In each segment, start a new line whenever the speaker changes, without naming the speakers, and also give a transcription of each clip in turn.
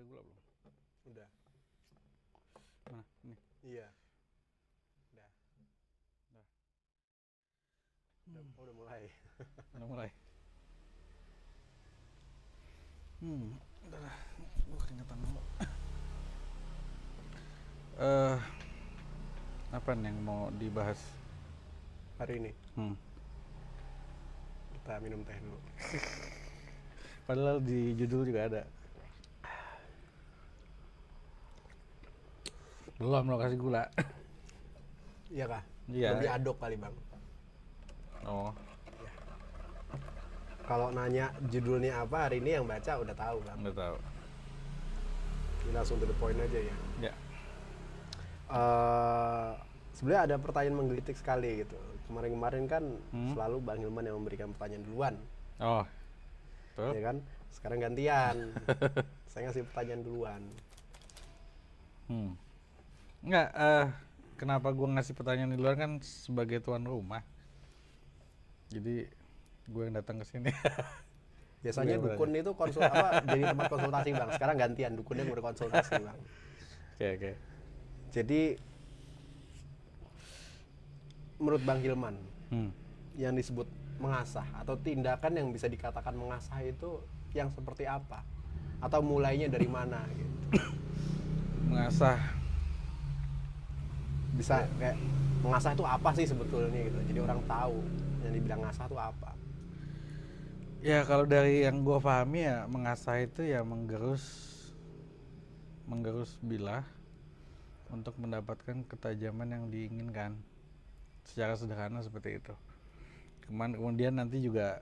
pakai gula belum?
Udah.
Mana? Ini.
Iya. Udah.
Udah.
Udah mulai.
Udah mulai. Udah lah. Gue keringetan dulu. Apa nih yang mau dibahas
Hari ini
Hmm.
kita minum teh dulu.
Padahal di judul juga ada. Belum lo kasih gula.
Iya kah?
Iya.
Belum diaduk kali bang.
Oh.
Kalau nanya judulnya apa hari ini yang baca udah tahu bang.
Nggak tahu.
Ini langsung to the point aja ya.
Ya.
Sebenarnya ada pertanyaan menggelitik sekali gitu. Kemarin-kemarin kan selalu Bang Hilman yang memberikan pertanyaan duluan,
Oh. Tuh.
ya kan? Sekarang gantian. Saya ngasih pertanyaan duluan.
Enggak, kenapa gue ngasih pertanyaan di luar kan sebagai tuan rumah. Jadi gue yang datang ke sini.
Biasanya
Iya,
dukun itu jadi tempat konsultasi bang. Sekarang gantian dukunnya yang berkonsultasi bang.
Oke.
Jadi menurut Bang Hilman
Hmm.
yang disebut mengasah atau tindakan yang bisa dikatakan mengasah itu yang seperti apa? Atau mulainya dari mana gitu?
Mengasah.
Bisa kayak mengasah itu apa sih sebetulnya gitu. Jadi orang tahu yang dibilang ngasah itu apa.
Ya kalau dari yang gue pahami ya mengasah itu ya menggerus bilah untuk mendapatkan ketajaman yang diinginkan. Secara sederhana seperti itu. Kemudian nanti juga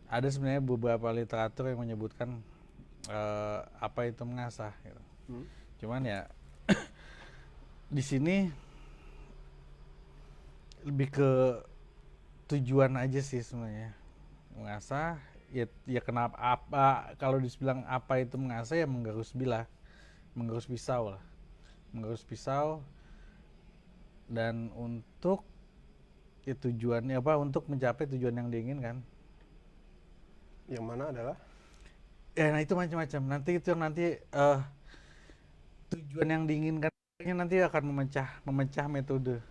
ada sebenarnya beberapa literatur yang menyebutkan apa itu mengasah gitu. Cuman ya di sini lebih ke tujuan aja sih sebenarnya. Mengasah ya kenapa apa kalau dibilang apa itu mengasah ya menggerus pisau lah. Menggerus pisau dan untuk ya tujuannya apa untuk mencapai tujuan yang diinginkan.
Yang mana adalah
Ya nah itu macam-macam. Nanti itu yang nanti tujuan yang diinginkan nanti akan memecah metode.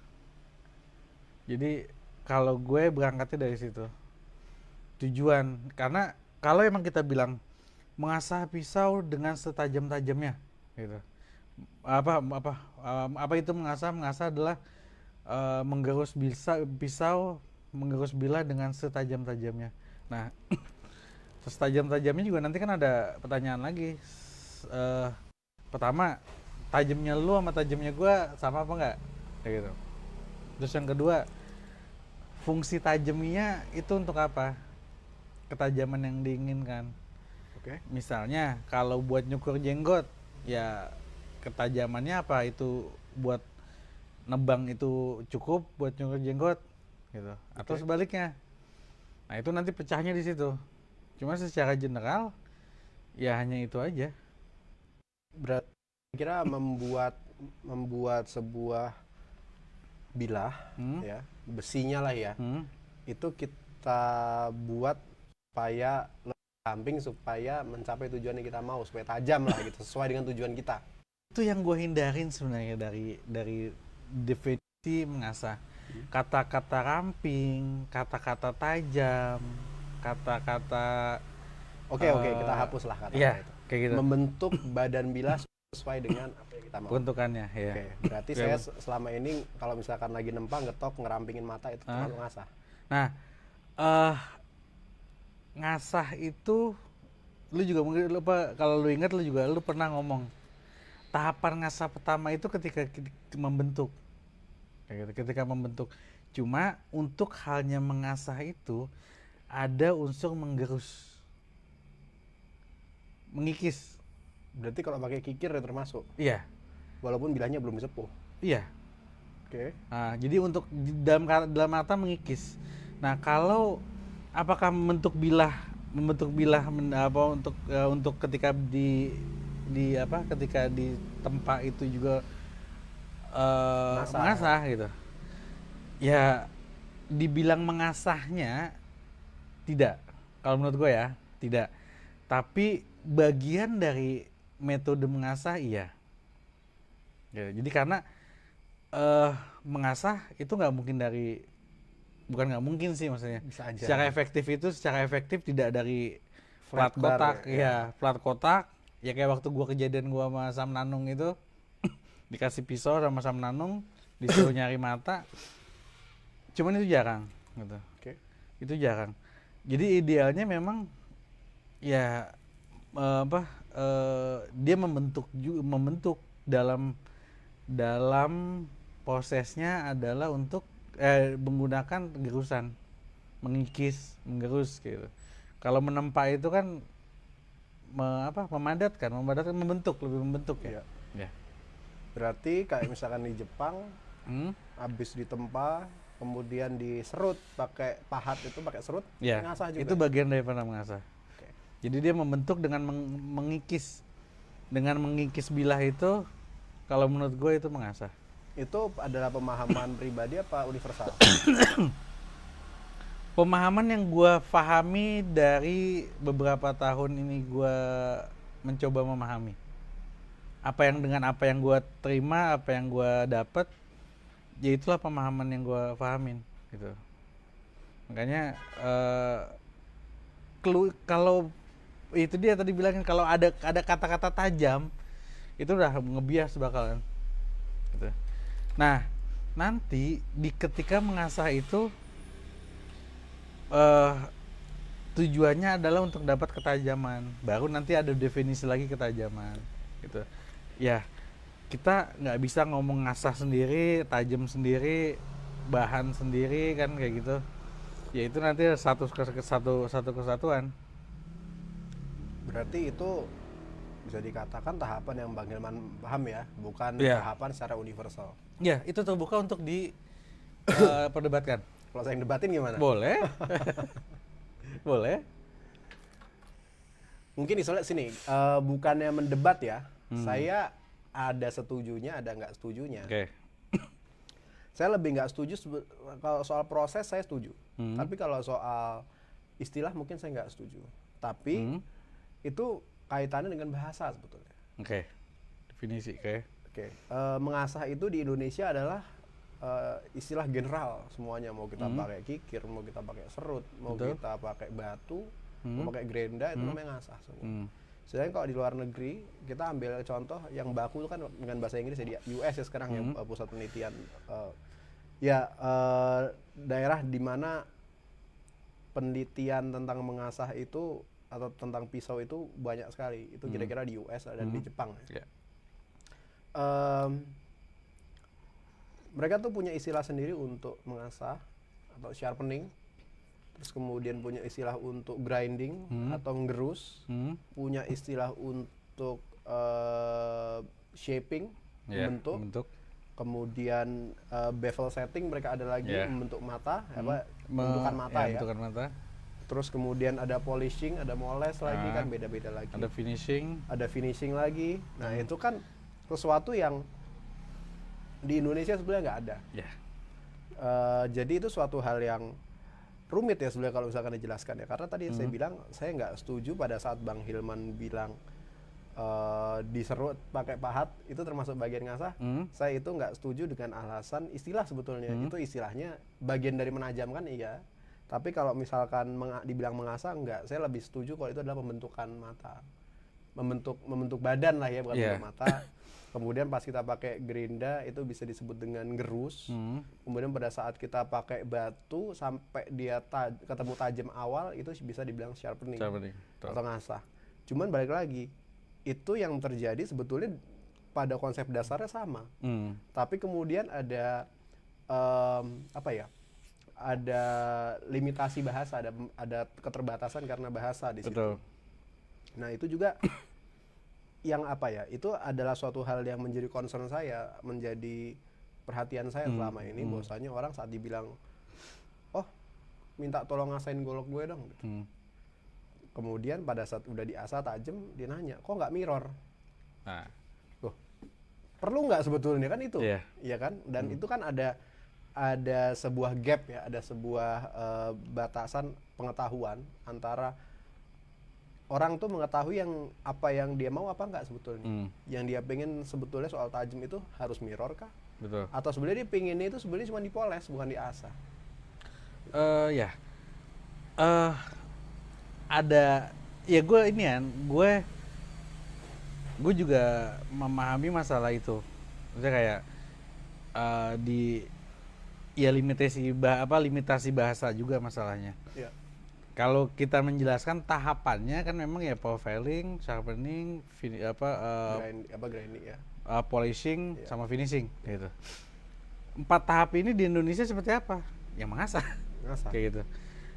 Jadi kalau gue berangkatnya dari situ. Tujuan karena kalau emang kita bilang mengasah pisau dengan setajam-tajamnya gitu. Apa itu mengasah adalah menggerus pisau menggerus bilah dengan setajam-tajamnya. Nah, setajam-tajamnya juga nanti kan ada pertanyaan lagi. Pertama, tajamnya lu sama tajamnya gue sama apa enggak? Kayak gitu. Terus yang kedua, fungsi tajamnya itu untuk apa? Ketajaman yang diinginkan.
Oke.
Misalnya kalau buat nyukur jenggot, ya ketajamannya apa? Itu buat nebang itu cukup buat nyukur jenggot gitu. Atau sebaliknya. Nah, itu nanti pecahnya di situ. Cuma secara general ya hanya itu aja.
Berarti kira membuat sebuah bilah ya, besinya lah ya. Itu kita buat supaya ramping supaya mencapai tujuan yang kita mau, supaya tajam lah gitu, sesuai dengan tujuan kita.
Itu yang gue hindarin sebenarnya dari definisi mengasah. Kata-kata ramping, kata-kata tajam, kata-kata
Oke, kita hapus lah kata-kata
iya,
itu.
kayak gitu.
Membentuk badan bilah sesuai dengan apa yang kita mau.
Peruntukannya, ya.
Oke, berarti saya selama ini kalau misalkan lagi nempang, getok, ngerampingin mata itu termasuk ngasah.
Nah, ngasah itu lu juga mungkin lupa kalau lu ingat lu pernah ngomong tahapan ngasah pertama itu ketika membentuk. Kayak gitu, ketika membentuk. Cuma untuk halnya mengasah itu ada unsur menggerus. Mengikis.
Berarti kalau pakai kikir ya termasuk.
Iya.
Walaupun bilahnya belum disepuh.
Iya.
Oke.
Nah, jadi untuk dalam arti mengikis. Nah, kalau apakah membentuk bilah untuk ketika ketika di tempat itu juga mengasah gitu. Ya dibilang mengasahnya tidak. Kalau menurut gue ya, tidak. Tapi bagian dari metode mengasah iya. Ya, jadi karena mengasah itu nggak mungkin dari, bukan nggak mungkin sih maksudnya.
Bisa aja.
Secara efektif tidak dari plat
Flat bar
kotak,
ya.
ya plat kotak. Ya kayak waktu gua kejadian gua sama Sam Nanung itu dikasih pisau sama Sam Nanung, disuruh nyari mata. Cuman itu jarang gitu.
Oke.
Itu jarang. Jadi idealnya memang ya dia membentuk dalam prosesnya adalah untuk menggunakan gerusan, mengikis, menggerus gitu. Kalau menempa itu kan memadatkan, membentuk, lebih membentuk ya.
Iya. Berarti kayak misalkan di Jepang habis ditempa kemudian diserut pakai pahat, itu pakai serut,
Ya,
ngasah juga.
itu bagian daripada mengasah.
Oke.
Jadi dia membentuk dengan mengikis. Dengan mengikis bilah itu, kalau menurut gue itu mengasah.
Itu adalah pemahaman pribadi apa universal?
Pemahaman yang gue pahami dari beberapa tahun ini gue mencoba memahami. Apa yang gue terima, apa yang gue dapat, ya itulah pemahaman yang gue pahamin gitu. Makanya kalau itu dia tadi bilangin, kalau ada kata-kata tajam itu udah ngebias bakalan gitu. Nah nanti ketika mengasah itu tujuannya adalah untuk dapat ketajaman, baru nanti ada definisi lagi ketajaman gitu ya. Kita nggak bisa ngomong ngasah sendiri, tajam sendiri, bahan sendiri kan kayak gitu ya. Itu nanti satu kesatuan.
Berarti itu bisa dikatakan tahapan yang Bang Hilman paham ya, bukan
Iya.
tahapan secara universal.
Ya itu terbuka untuk perdebatkan.
Kalau saya yang debatin gimana?
Boleh. Boleh.
Mungkin isolasi sini, bukannya mendebat ya, saya ada setujunya, ada nggak setujunya.
Oke.
Saya lebih nggak setuju kalau soal proses saya setuju, tapi kalau soal istilah mungkin saya nggak setuju. Tapi itu kaitannya dengan bahasa sebetulnya.
Oke. Definisi oke.
Oke, mengasah itu di Indonesia adalah istilah general semuanya. Mau kita pakai kikir, mau kita pakai serut, mau
Betul.
kita pakai batu, mau pakai gerenda, itu namanya ngasah semua. Sedangkan kalau di luar negeri, kita ambil contoh yang baku itu kan dengan bahasa Inggris ya, di US ya sekarang yang pusat penelitian daerah di mana penelitian tentang mengasah itu atau tentang pisau itu banyak sekali. Itu kira-kira di US dan di Jepang.
Ya.
Mereka tuh punya istilah sendiri untuk mengasah atau sharpening. Terus kemudian punya istilah untuk grinding atau ngerus, punya istilah untuk shaping,
Ya,
membentuk.
membentuk.
Kemudian bevel setting mereka ada lagi,
Ya.
membentuk mata, pembentukan mata ya.
Bentukan mata.
Terus kemudian ada polishing, ada moles lagi, kan beda-beda lagi.
Ada finishing.
Ada finishing lagi. Nah itu kan sesuatu yang di Indonesia sebenarnya nggak ada.
Ya.
Jadi itu suatu hal yang rumit ya sebenarnya kalau misalkan dijelaskan ya. Karena tadi saya bilang saya nggak setuju pada saat Bang Hilman bilang diserut pakai pahat itu termasuk bagian ngasah. Saya itu nggak setuju dengan alasan istilah sebetulnya. Itu istilahnya bagian dari menajamkan iya. Tapi kalau misalkan dibilang mengasah enggak, saya lebih setuju kalau itu adalah pembentukan mata. Membentuk badan lah ya, bukan bentuk mata. Kemudian pas kita pakai gerinda itu bisa disebut dengan gerus. Kemudian pada saat kita pakai batu sampai dia ketemu tajam awal itu bisa dibilang sharpening. Atau ngasah. Cuman balik lagi, itu yang terjadi sebetulnya pada konsep dasarnya sama. Tapi kemudian ada ada limitasi bahasa, ada keterbatasan karena bahasa di situ.
Betul.
Nah itu juga yang itu adalah suatu hal yang menjadi concern saya, menjadi perhatian saya selama ini. Bahwasanya orang saat dibilang, oh minta tolong ngasain golok gue dong gitu. Kemudian pada saat udah diasah tajam, dia nanya, kok nggak mirror?
Nah.
Loh, perlu nggak sebetulnya kan itu? Iya kan? Dan itu kan ada sebuah gap ya, ada sebuah batasan pengetahuan antara orang tuh mengetahui apa yang dia mau apa enggak sebetulnya. Yang dia pengen sebetulnya soal tajam itu harus mirror kah?
Betul.
Atau sebenarnya dia pengennya itu sebenarnya cuma dipoles bukan diasah.
Ya. Ada ya gue juga memahami masalah itu. Maksudnya kayak di ya limitasi bahasa juga masalahnya.
Iya.
Kalau kita menjelaskan tahapannya kan memang ya profiling, sharpening,
Grinding ya.
Polishing
Iya.
sama finishing gitu. 4 tahap ini di Indonesia seperti apa? Yang mengasah.
Ngasah.
Kayak gitu.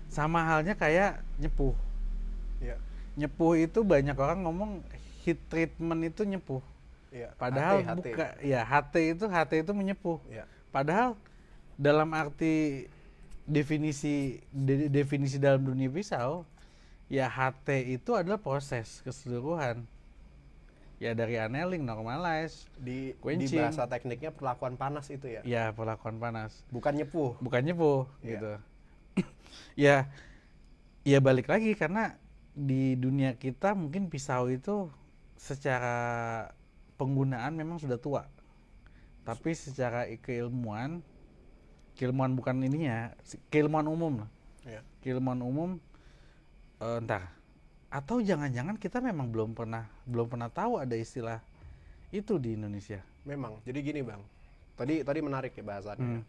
Sama halnya kayak nyepuh.
Iya.
Nyepuh itu banyak orang ngomong heat treatment itu nyepuh.
Iya.
Padahal
HT.
bukan, ya HT itu menyepuh.
Iya.
Padahal dalam arti definisi dalam dunia pisau, ya HT itu adalah proses keseluruhan. Ya dari annealing, normalize,
Di
quenching.
bahasa tekniknya perlakuan panas itu ya.
Ya perlakuan panas.
Bukan nyepuh.
Iya.
Gitu.
Ya balik lagi karena di dunia kita mungkin pisau itu secara penggunaan memang sudah tua. Tapi secara keilmuan bukan ininya, keilmuan umum lah.
Iya.
Keilmuan umum entar. Atau jangan-jangan kita memang belum pernah tahu ada istilah itu di Indonesia.
Memang. Jadi gini, Bang. Tadi menarik ya bahasannya.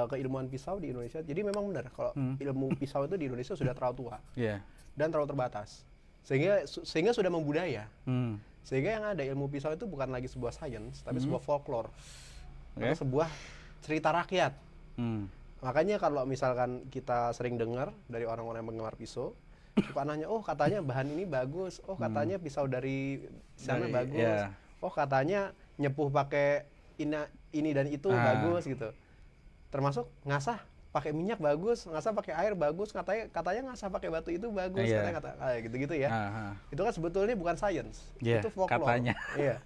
Keilmuan pisau di Indonesia. Jadi memang benar kalau ilmu pisau itu di Indonesia sudah terlalu tua.
Iya.
Dan terlalu terbatas. Sehingga sudah membudaya. Sehingga yang ada ilmu pisau itu bukan lagi sebuah sains, tapi sebuah folklore. Atau sebuah cerita rakyat. Makanya kalau misalkan kita sering dengar dari orang-orang yang penggemar pisau, suka nanya, oh katanya bahan ini bagus, oh katanya pisau dari sana bagus,
yeah.
Oh katanya nyepuh pakai ini dan itu bagus gitu. Termasuk ngasah pakai minyak bagus, ngasah pakai air bagus, katanya ngasah pakai batu itu bagus, katanya gitu-gitu ya. Itu kan sebetulnya bukan sains, itu folklore.
Katanya.
Iya,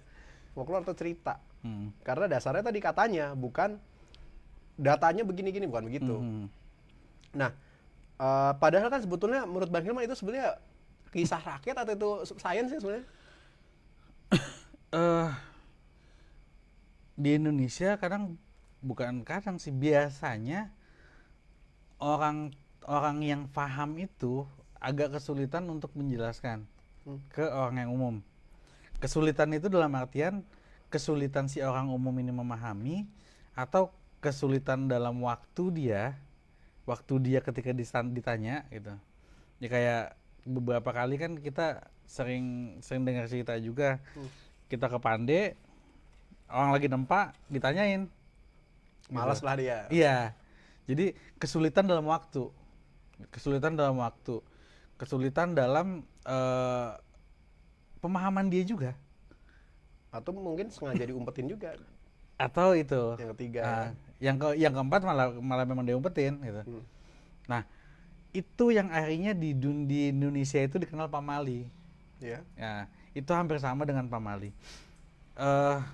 folklore atau cerita. Karena dasarnya tadi katanya, bukan datanya begini-gini, bukan begitu. Nah, padahal kan sebetulnya menurut Bang Hilman itu sebenarnya kisah rakyat atau itu sains sih sebenarnya?
Di Indonesia bukan sih, biasanya orang yang paham itu agak kesulitan untuk menjelaskan ke orang yang umum. Kesulitan itu dalam artian kesulitan si orang umum ini memahami, atau kesulitan dalam waktu dia ketika ditanya gitu. Ya kayak beberapa kali kan kita sering dengar cerita juga. Kita ke Pande, orang lagi nempak ditanyain.
Malas lah dia.
Iya. Jadi kesulitan dalam waktu. Kesulitan dalam pemahaman dia juga.
Atau mungkin sengaja diumpetin juga.
Atau itu.
Yang ketiga.
Yang keempat malah memang diumpetin gitu. Nah, itu yang akhirnya di Indonesia itu dikenal pamali.
Iya.
Ya, itu hampir sama dengan pamali.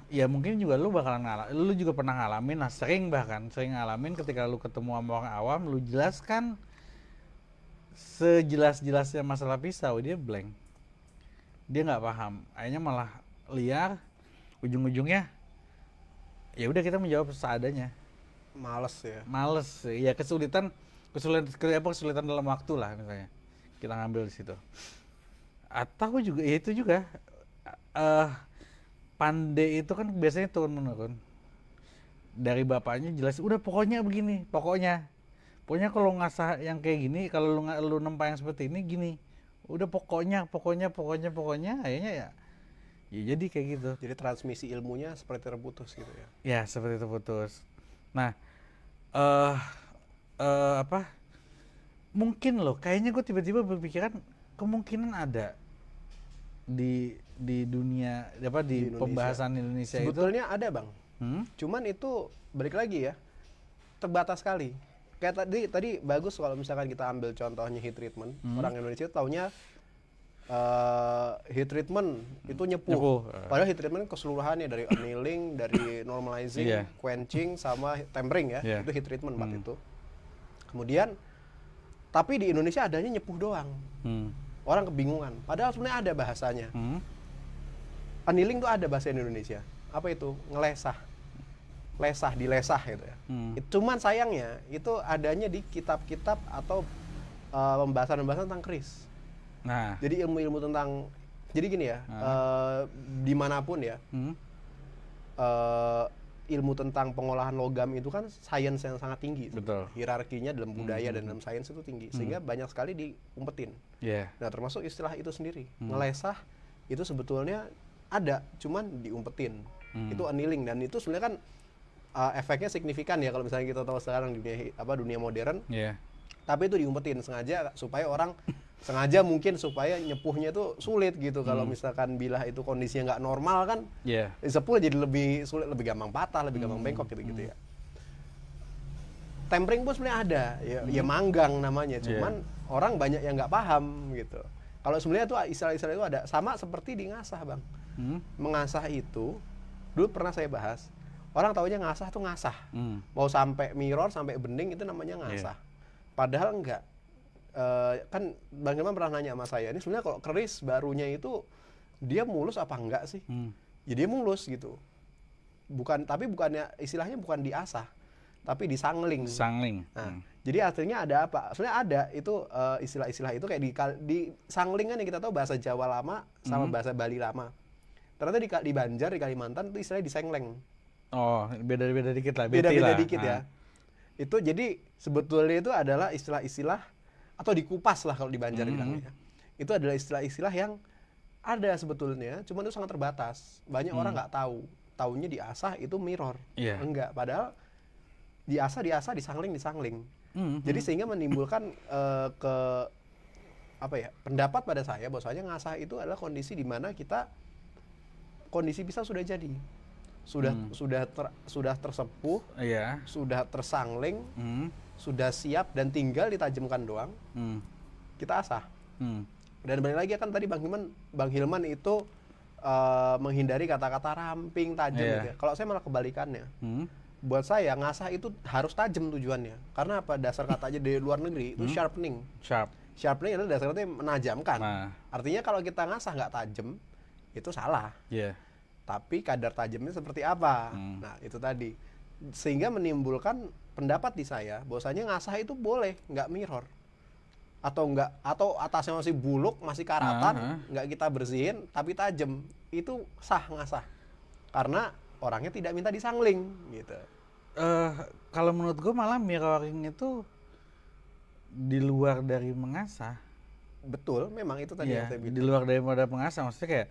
Ya mungkin juga lu juga pernah ngalamin, sering ngalamin ketika lu ketemu sama orang awam, lu jelaskan sejelas-jelasnya masalah pisau, dia blank, dia nggak paham, akhirnya malah liar, ujung-ujungnya ya udah kita menjawab seadanya. Males ya, kesulitan dalam waktu lah misalnya kita ngambil di situ. Atau juga ya itu juga Pande itu kan biasanya turun-menurun dari bapaknya, jelas udah pokoknya begini, pokoknya kalau ngasah yang kayak gini, kalau lu nempa yang seperti ini gini, udah pokoknya akhirnya ya jadi kayak gitu.
Jadi transmisi ilmunya seperti terputus gitu ya.
Ya seperti terputus. Nah mungkin loh, kayaknya gue tiba-tiba berpikiran kemungkinan ada di dunia di Indonesia. Pembahasan Indonesia
sebetulnya
itu
ada, Bang. Cuman itu balik lagi ya, terbatas sekali. Kayak tadi bagus kalau misalkan kita ambil contohnya heat treatment. Orang Indonesia taunya heat treatment itu nyepuh. Padahal heat treatment keseluruhannya dari annealing, dari normalizing, quenching sama tempering ya. Itu heat treatment 4 itu. Kemudian tapi di Indonesia adanya nyepuh doang. Orang kebingungan. Padahal sebenarnya ada bahasanya. Annealing tuh ada bahasa Indonesia. Apa itu? Ngelesah. Lesah, dilesah gitu ya. Cuman sayangnya itu adanya di kitab-kitab atau pembahasan-pembahasan tentang keris.
Nah,
Jadi ilmu-ilmu tentang, jadi gini ya, dimanapun ya, ilmu tentang pengolahan logam itu kan sains yang sangat tinggi.
Betul.
Hierarkinya dalam budaya dan dalam sains itu tinggi, sehingga banyak sekali diumpetin.
yeah.
Nah, termasuk istilah itu sendiri. Ngelesah itu sebetulnya ada, cuman diumpetin. Itu annealing, dan itu sebenarnya kan efeknya signifikan ya kalau misalnya kita tahu sekarang dunia modern.
Yeah.
Tapi itu diumpetin sengaja supaya orang sengaja mungkin supaya nyepuhnya itu sulit gitu. Kalau misalkan bilah itu kondisinya nggak normal kan,
Yeah.
sepul jadi lebih sulit, lebih gampang patah, lebih gampang bengkok gitu-gitu ya. Tempering pun sebenarnya ada, ya manggang namanya, cuman orang banyak yang nggak paham gitu. Kalau sebenarnya tuh istilah-istilah itu ada, sama seperti di ngasah, Bang. Mengasah itu dulu pernah saya bahas. Orang taunya ngasah tuh ngasah. Mau sampai mirror, sampai bening itu namanya ngasah. Padahal enggak. Kan Bang Hilman pernah nanya sama saya, ini sebenarnya kalau keris barunya itu dia mulus apa enggak sih? Ya dia mulus gitu. Tapi bukannya istilahnya bukan diasah, tapi disangling. Nah, jadi artinya ada apa? Sebenarnya ada itu istilah-istilah itu kayak di sangling kan yang kita tahu bahasa Jawa lama sama bahasa Bali lama. Ternyata di Banjar, di Kalimantan itu istilahnya disengleng.
Oh, beda-beda dikit lah.
Beda-beda dikit ya. Itu jadi sebetulnya itu adalah istilah-istilah atau dikupas lah kalau di Banjar bilangnya. Itu adalah istilah-istilah yang ada sebetulnya, cuman itu sangat terbatas. Banyak orang nggak tahu. Taunya diasah itu mirror. Enggak, padahal diasah, disangling. Jadi sehingga menimbulkan pendapat pada saya bahwasanya ngasah itu adalah kondisi di mana kondisi pisau sudah jadi. Sudah tersepuh, sudah tersangling, sudah siap dan tinggal ditajamkan doang. Kita asah. Dan balik lagi kan tadi Bang Hilman itu menghindari kata-kata ramping, tajam gitu ya. Kalau saya malah kebalikannya. Buat saya ngasah itu harus tajam tujuannya. Karena apa? Dasar kata aja dari luar negeri itu sharpening. Sharpening adalah dasar katanya menajamkan. Artinya kalau kita ngasah nggak tajam, itu salah. Tapi kadar tajamnya seperti apa? Nah, itu tadi. Sehingga menimbulkan pendapat di saya bahwasanya ngasah itu boleh, nggak mirror. Atau atasnya masih buluk, masih karatan, nggak kita bersihin tapi tajam. Itu sah ngasah. Karena orangnya tidak minta disangling gitu.
Kalau menurut gue malah mirroring itu di luar dari mengasah.
Betul, memang itu tadi yang saya bilang.
Di luar daripada mengasah, maksudnya kayak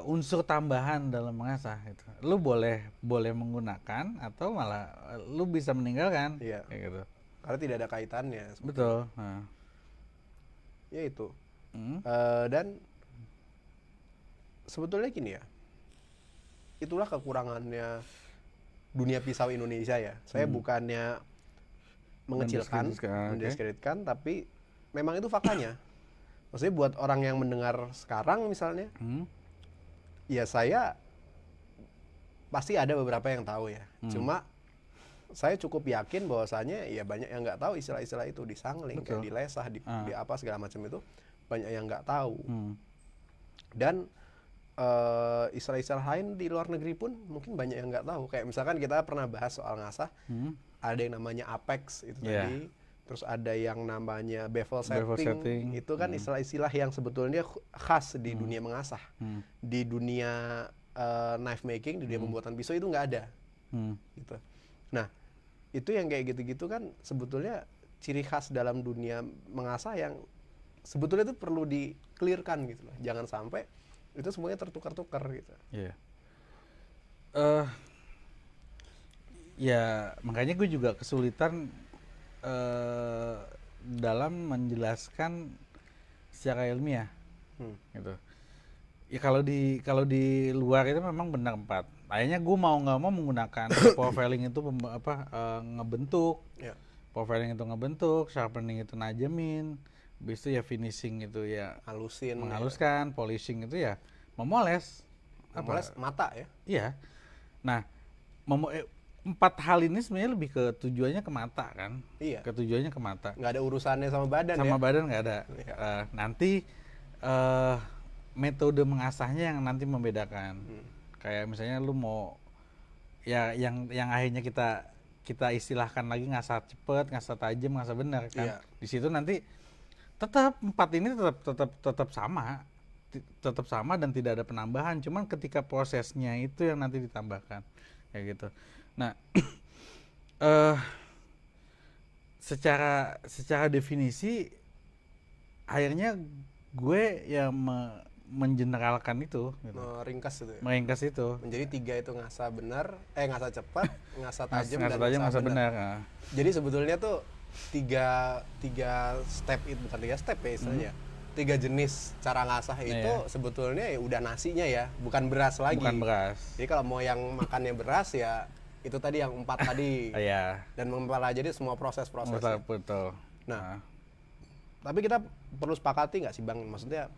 unsur tambahan dalam mengasah itu. Lu boleh menggunakan atau malah lu bisa meninggalkan. Kayak gitu.
Karena tidak ada kaitannya.
Betul.
Ya itu. Dan sebetulnya gini ya. Itulah kekurangannya dunia pisau Indonesia ya. Saya bukannya mengecilkan, mendiskreditkan, tapi memang itu faktanya. Maksudnya buat orang yang mendengar sekarang misalnya, ya saya pasti ada beberapa yang tahu ya. Cuma saya cukup yakin bahwasanya ya banyak yang nggak tahu istilah-istilah itu, disangling, kayak dilesah, di apa segala macam itu banyak yang nggak tahu. Dan istilah-istilah lain di luar negeri pun mungkin banyak yang nggak tahu. Kayak misalkan kita pernah bahas soal ngasah, ada yang namanya apex itu tadi, terus ada yang namanya bevel setting. Itu kan istilah-istilah yang sebetulnya khas di dunia mengasah. Di dunia knife making, di dunia pembuatan pisau itu nggak ada. Gitu. Nah, itu yang kayak gitu-gitu kan sebetulnya ciri khas dalam dunia mengasah yang sebetulnya itu perlu di-clearkan gitu loh. Jangan sampai itu semuanya tertukar-tukar gitu.
Ya makanya gue juga kesulitan dalam menjelaskan secara ilmiah, gitu. Ya kalau di luar itu memang benar 4. Akhirnya gue mau nggak mau menggunakan profiling itu ngebentuk, profiling itu ngebentuk, sharpening itu najemin. Habis itu ya finishing itu ya menghaluskan, polishing itu ya memoles
mata ya.
Iya. Nah, 4 hal ini sebenarnya lebih ke tujuannya ke mata kan.
Iya.
Ketujuannya ke mata.
Nggak ada urusannya sama badan
Sama
ya.
badan nggak ada.
Iya.
Nanti metode mengasahnya yang nanti membedakan. Kayak misalnya lu mau ya yang akhirnya kita istilahkan lagi ngasah cepet, ngasah tajam, ngasah benar kan.
Iya.
Di situ nanti tetap 4 ini tetap sama. Tetap sama dan tidak ada penambahan, cuman ketika prosesnya itu yang nanti ditambahkan kayak gitu. Nah, secara definisi akhirnya gue ya mengeneralkan itu gitu.
Meringkas itu ya.
Meringkas itu.
Menjadi 3 itu ngasah benar, ngasah cepat, ngasah tajam dan
ngasah benar. Nah.
Jadi sebetulnya tuh tiga step itu, bukan 3 step ya istilahnya. 3 jenis cara ngasah itu sebetulnya ya udah nasinya ya, bukan beras lagi.
Bukan beras.
Jadi kalau mau yang makannya beras ya itu tadi yang 4 tadi.
Iya.
Dan mempelajari semua proses-proses.
Betul.
Nah, tapi kita perlu sepakati nggak sih Bang? Maksudnya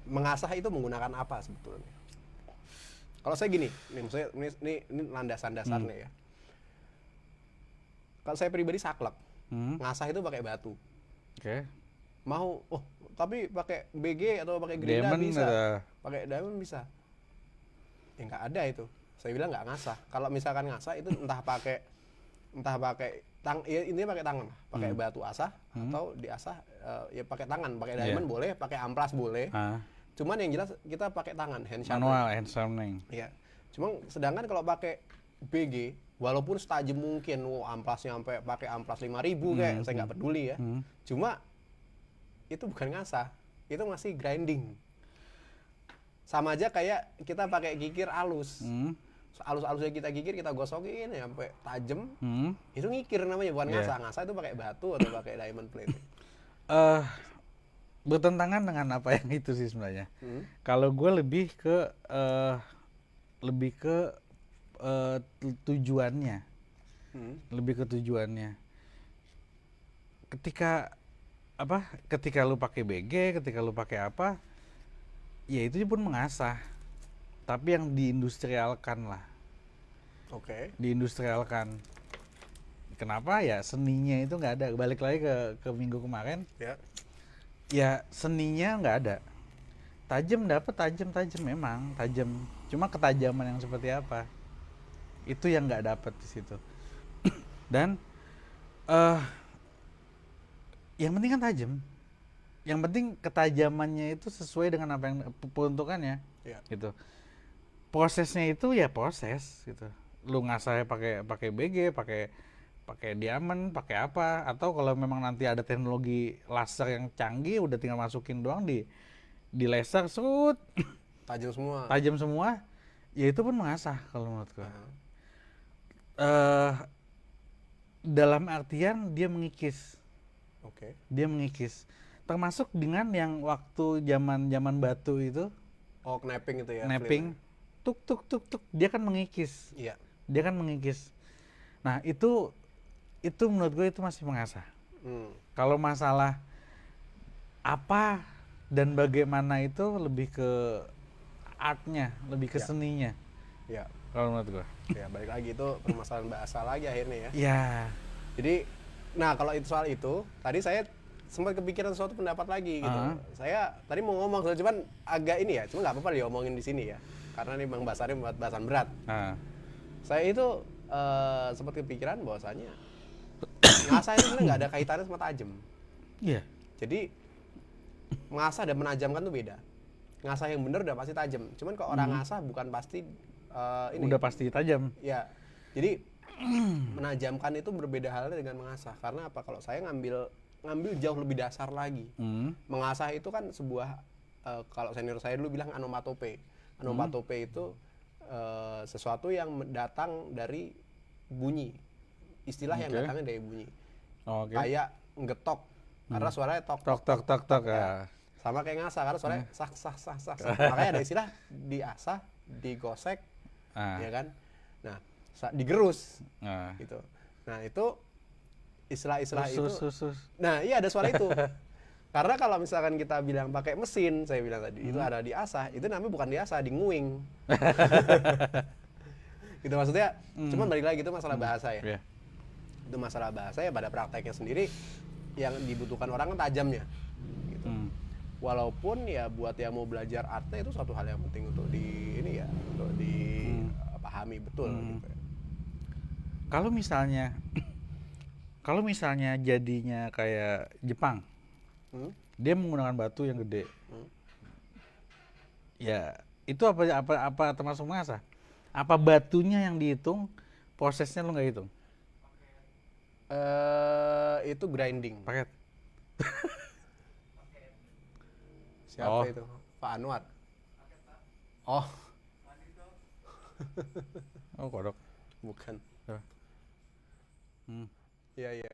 mengasah itu menggunakan apa sebetulnya? Kalau saya gini, nih maksudnya ini landasan dasarnya ya. Kalau saya pribadi saklek, ngasah itu pakai batu.
Oke.
Mau, tapi pakai BG atau pakai gerinda bisa, pakai diamond bisa. Ya nggak ada itu. Saya bilang nggak ngasah. Kalau misalkan ngasah itu entah pakai ya intinya pakai tangan, pakai batu asah atau diasah ya pakai tangan, pakai diamond boleh, pakai amplas boleh. Cuman yang jelas kita pakai tangan, hand sharpening.
Manual hand sharpening.
Iya. Cuma sedangkan kalau pakai BG, walaupun setajam mungkin, amplasnya sampai pakai amplas 5.000 kayak saya nggak peduli ya. Cuma itu bukan ngasah, itu masih grinding. Sama aja kayak kita pakai gigir halus. Halus-halusnya kita gigir, kita gosokin ya sampai tajam. Itu ngikir namanya, bukan ngasah. Ngasah itu pakai batu atau pakai diamond plate.
Bertentangan dengan apa yang itu sih sebenarnya. Kalau gue lebih ke tujuannya. Lebih ke tujuannya. Ketika lu pakai BG, ketika lu pakai apa, ya itu pun mengasah. Tapi yang diindustrialkan lah.
Oke.
Diindustrialkan. Kenapa ya seninya itu nggak ada. Balik lagi ke minggu kemarin.
Ya.
Ya seninya nggak ada. Tajam dapat tajam memang tajam. Cuma ketajaman yang seperti apa? Itu yang nggak dapat di situ. Dan yang penting kan tajam. Yang penting ketajamannya itu sesuai dengan apa yang peruntukannya.
Ya.
Gitu. Prosesnya itu ya proses gitu. Lu ngasahnya pakai BG, pakai diamond, pakai apa, atau kalau memang nanti ada teknologi laser yang canggih udah tinggal masukin doang di laser serut tajam semua ya itu pun mengasah kalau menurutku. Dalam artian dia mengikis.
Oke.
Dia mengikis termasuk dengan yang waktu zaman batu itu
Knapping itu ya.
Knapping tuk dia kan mengikis.
Iya.
Dia kan mengikis. Nah itu menurut gue itu masih mengasah. Kalau masalah apa dan bagaimana itu lebih ke artnya, lebih ke seninya.
Ya.
Kalau menurut gue.
Ya balik lagi itu permasalahan bahasa lagi akhirnya ya.
Ya.
Jadi, nah kalau itu soal itu, tadi saya sempat kepikiran suatu pendapat lagi gitu. Saya tadi mau ngomong, cuman agak ini ya, cuma nggak apa-apa diomongin di sini ya. Karena ini Bang Basari buat bahasan berat. Saya itu sempat kepikiran bahwasanya ngasah itu sebenarnya nggak ada kaitannya sama tajam.
Iya.
Jadi mengasah dan menajamkan tuh beda. Ngasah yang benar udah pasti tajam. Cuman kalau orang ngasah bukan pasti ini.
Udah pasti tajam.
Ya. Jadi menajamkan itu berbeda halnya dengan mengasah. Karena apa? Kalau saya ngambil jauh lebih dasar lagi. Mengasah itu kan sebuah kalau senior saya dulu bilang onomatope. Onomatope itu sesuatu yang datang dari bunyi. Istilah yang datangnya dari bunyi. Kayak ngetok karena suaranya tok
ya.
Sama kayak ngasah karena suaranya sak. Makanya ada istilah diasah, digosek, ya kan. Nah, digerus. Gitu. Nah, itu istilah-istilah itu. Nah, iya ada suara itu. Karena kalau misalkan kita bilang pakai mesin, saya bilang tadi itu ada diasah, itu namanya bukan diasah, di nguing. Gitu maksudnya. Cuman balik lagi itu masalah bahasa ya.
Iya.
Itu masalah bahasa ya, pada prakteknya sendiri yang dibutuhkan orang kan tajamnya gitu. Walaupun ya buat yang mau belajar artnya itu suatu hal yang penting untuk untuk dipahami betul gitu ya.
Kalau misalnya jadinya kayak Jepang, dia menggunakan batu yang gede. Ya, itu apa termasuk mengasah? Apa batunya yang dihitung, prosesnya lu nggak hitung?
Itu grinding.
Paket.
Siapa itu? Pak Anwar. Oh,
Oh, kodok.
bukan.
Ya.
Iya, iya.